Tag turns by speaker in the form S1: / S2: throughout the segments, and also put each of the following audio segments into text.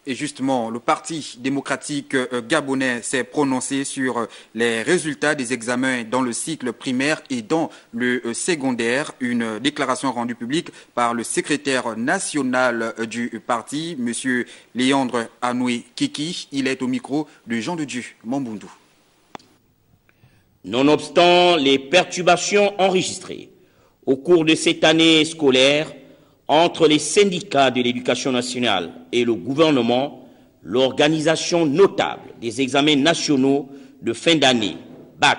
S1: Et justement, le Parti démocratique gabonais s'est prononcé sur les résultats des examens dans le cycle primaire et dans le secondaire. Une déclaration rendue publique par le secrétaire national du parti, M. Léandre Anoué Kiki. Il est au micro de Jean de Dieu Mamboundou.
S2: Nonobstant les perturbations enregistrées au cours de cette année scolaire, entre les syndicats de l'éducation nationale et le gouvernement, l'organisation notable des examens nationaux de fin d'année, BAC,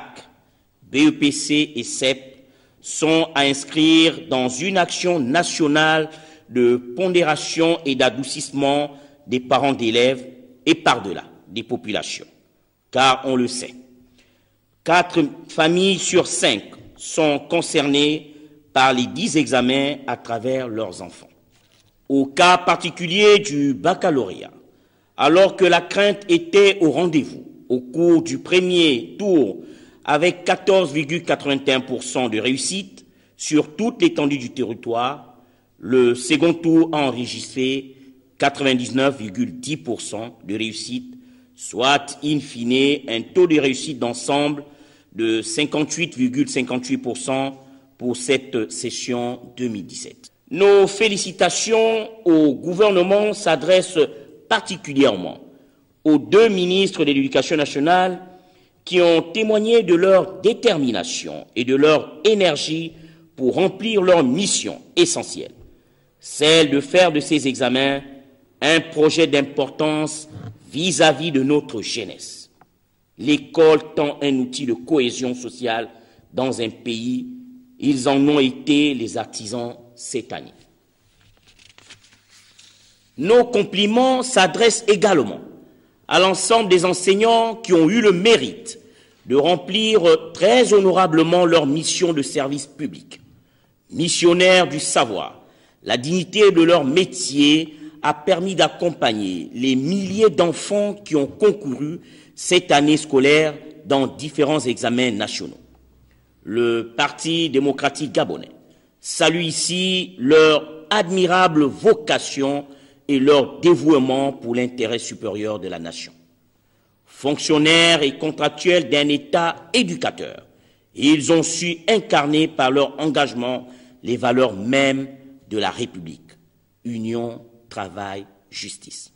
S2: BEPC et CEP, sont à inscrire dans une action nationale de pondération et d'adoucissement des parents d'élèves et par-delà des populations. Car on le sait, 4 familles sur 5 sont concernées par les 10 examens à travers leurs enfants. Au cas particulier du baccalauréat, alors que la crainte était au rendez-vous au cours du premier tour avec 14,81% de réussite sur toute l'étendue du territoire, le second tour a enregistré 99,10% de réussite, soit in fine un taux de réussite d'ensemble de 58,58% pour cette session 2017. Nos félicitations au gouvernement s'adressent particulièrement aux 2 ministres de l'Éducation nationale qui ont témoigné de leur détermination et de leur énergie pour remplir leur mission essentielle, celle de faire de ces examens un projet d'importance vis-à-vis de notre jeunesse. L'école tend un outil de cohésion sociale dans un pays. Ils en ont été les artisans cette année. Nos compliments s'adressent également à l'ensemble des enseignants qui ont eu le mérite de remplir très honorablement leur mission de service public. Missionnaires du savoir, la dignité de leur métier a permis d'accompagner les milliers d'enfants qui ont concouru cette année scolaire dans différents examens nationaux. Le Parti démocratique gabonais salue ici leur admirable vocation et leur dévouement pour l'intérêt supérieur de la nation. Fonctionnaires et contractuels d'un État éducateur, ils ont su incarner par leur engagement les valeurs mêmes de la République: union, travail, justice.